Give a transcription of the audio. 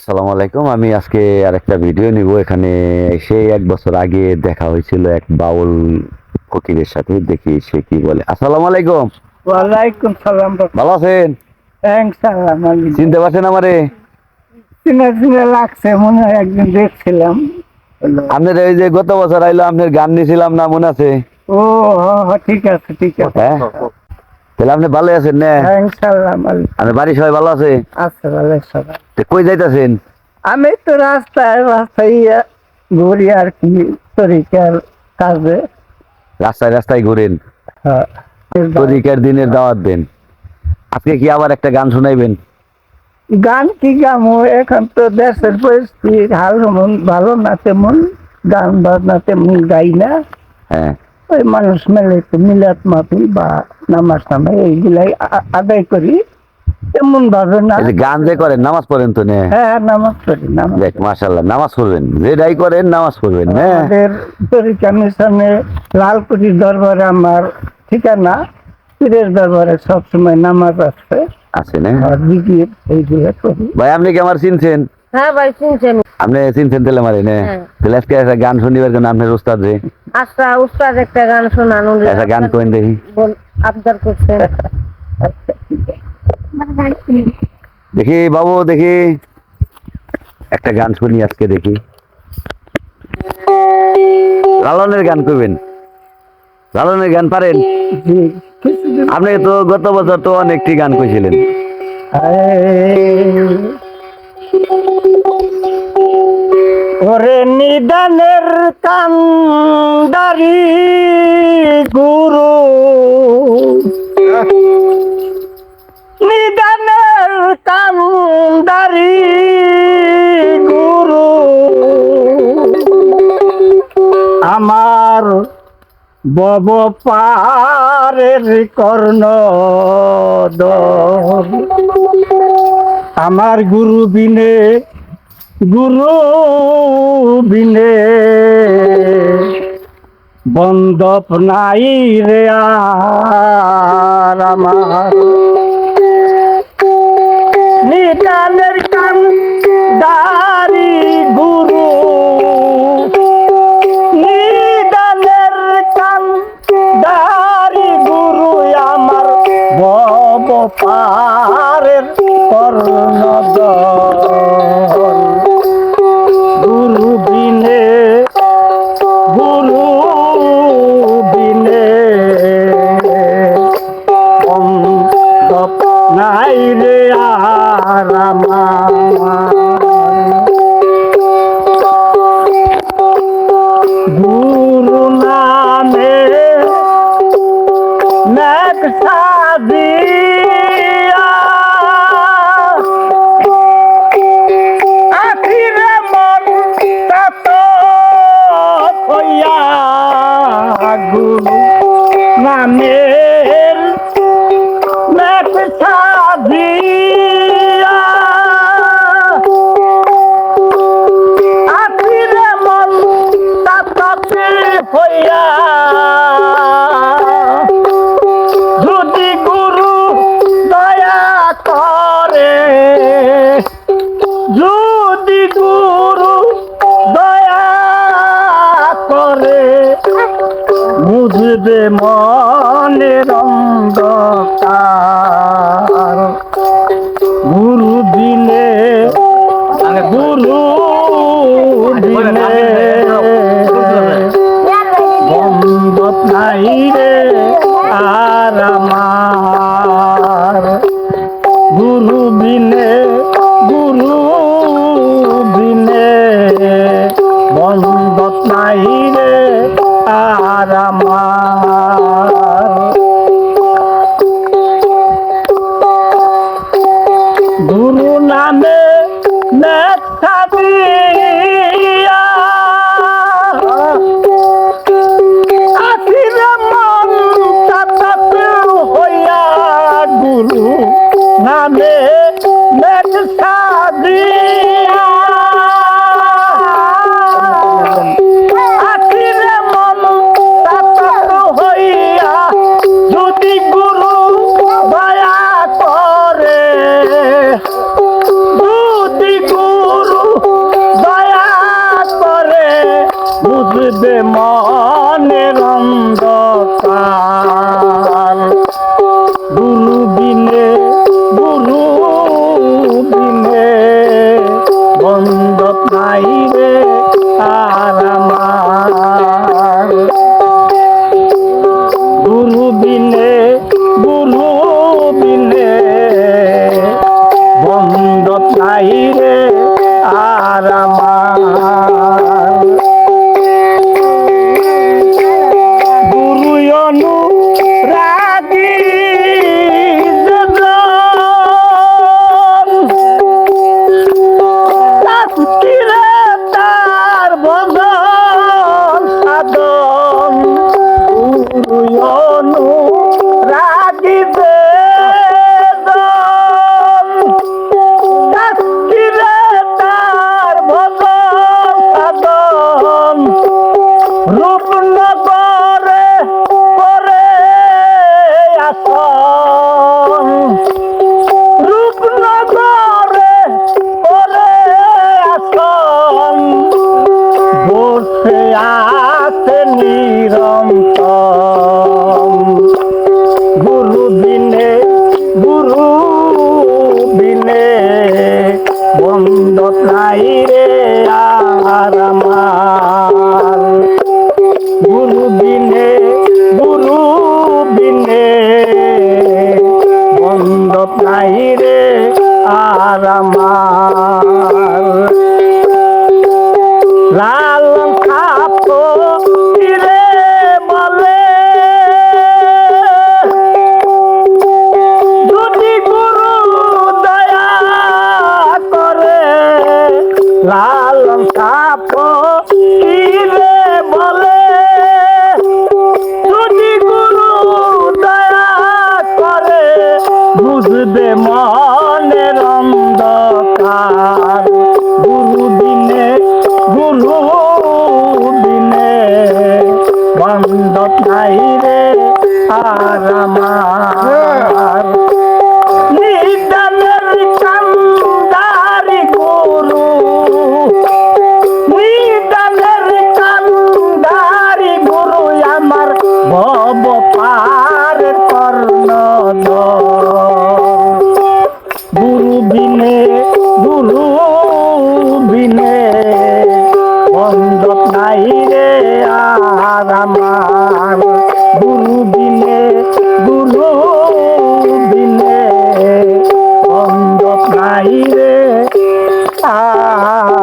আসসালামু আলাইকুম। আমি আজকে আরেকটা ভিডিও নিব। এখানে সেই 1 বছর আগে দেখা হয়েছিল এক বাউল ফকিরের সাথে, দেখি সে কি বলে। আসসালামু আলাইকুম। ওয়ালাইকুম সালাম। ভালো আছেন? সালাম। চিনতে পারছেন আমারে? চিনা চিনা লাগছে, মনে হয় একদিন দেখছিলাম। আপনার এই যে গত বছর আইলো, আপনার গান নিয়েছিলাম না, মনে আছে? ও ঠিক আছে ঠিক আছে। হ্যাঁ, তাহলে আপনি ভালো আছেন না? সালাম। আপনার বাড়ির সবাই ভালো আছে? আচ্ছা ভালো সবাই। তো কই যাইতেছেন? আমি তো রাস্তায় রাস্তায় ঘুরি আর কি, তরিকার কাজে। রাস্তায় রাস্তায় ঘুরেন, হ্যাঁ। তরিকার দিনের দাওয়াত দেন। আজকে কি আবার একটা গান শুনাইবেন? গান কি গামো, এখন তো দেশের পরিস্থিতি হাল মন ভালো না, তেমন গান বাজনা তেমন গাই না। হ্যাঁ, ওই মানুষ মেলে একটু মিলাদ মাহফিল বা নামাজ নামে এইগুলাই আদায় করি, তেমন ভাবে না। এই যে গান যে করেন, নামাজ পড়েন তো? না, হ্যাঁ নামাজ পড়ি, নামাজ দেখ মাশাআল্লাহ, নামাজ পড়বেন, যেটাই করেন নামাজ পড়বেন। হ্যাঁ, আমাদের তরিকা মিশনে লালকুটির দরবারে আমার ঠিকানা, পীরের দরবারে সবসময় নামাজ আছে, আছে না? আর জিকির এইগুলো করি। ভাই আপনি কি আমার চিনছেন? হ্যাঁ ভাই শুনছেন। আপনি চিনছেন তাহলে মারি না? হ্যাঁ। তাহলে আজকে একটা গান শুনিবার জন্য আপনার উস্তাদ রে আচ্ছা উস্তাদ একটা গান শোনান। একটা গান করেন দেখি। আবদার করছেন। দেখি বাবু, দেখি একটা গান শুনি আজকে, দেখি। লালনের গান করবেন? লালনের গান পারেন? জি, কিছুদিন আপনি তো গত বছর তো অনেকটি গান কইছিলেন। ওরে নিদানের কান্দারি গুরু, নিদানের কান্দারি গুরু, আমার বব পারের কর্ণ আমার গুরু বিনে, গুরু বিনে বন্দপ নাই রে আর আমার। নিদানের কান্দারি গুরু, নিদানের কান্দারি গুরু, আমার বব পারের কর্ণদল, গুরু বিনে, গুরু বিনে বন্ধপ নাই রে আর আমার। গুরু নামে মেঘ সাজিয়া আখিরে মন তত হইয়া, গুরু নামের মেঘ সাজিয়া আখিরে মন তত হইয়া, যদি গুরু দয়া করে, যদি গুরু দয়া করে, বুঝবে মনের অন্ধকার, গুরু দিলে, গুরু দিলে বন্ধপ নাই রে আর আমার। গুরু বিনে, গুরু বিনে বন্ধপ নাই রে আর আমার। গুরু নামে লেখা দিয়া আখিরে মন তত হইয়া, গুরু নামে লেখা দিয়া আখিরে মন তত হইয়া, যদি গুরু দয়া করে, যদি গুরু বুঝবে মনের অন্ধকার। গুরু বিনে বন্ধ নাই রে আর আমার। গুরু বিনে বন্ধ নাই রে আর আমার। গুরু অনুরাগী তার ভজন সাধন। গুরু অনুরাগী তার ভজন সাধন। রূপনগরে পরে আসন। রূপনগরে পরে আসন। বসে আছে নিরন্তর। গুরু বিনে বন্ধ নাই রে আর আমার। গুরু বিনে বন্ধ নাই রে আর আমার। লালন খাপো রে বলে যদি গুরু দয়া করে। লালন খাপো রে বলে যদি গুরু দয়া করে। বুঝবে মনের অন্ধকার। গুরু বিনে বন্ধ নাই রে আর আমার। নিদানের কান্দারি গুরু, নিদানের কান্দারি গুরু আমার। ভব পারের কর্ণধর। গুরু বিনে বন্ধ নাই রে আর আমার। গুরু বিনে বন্ধ নাই রে আর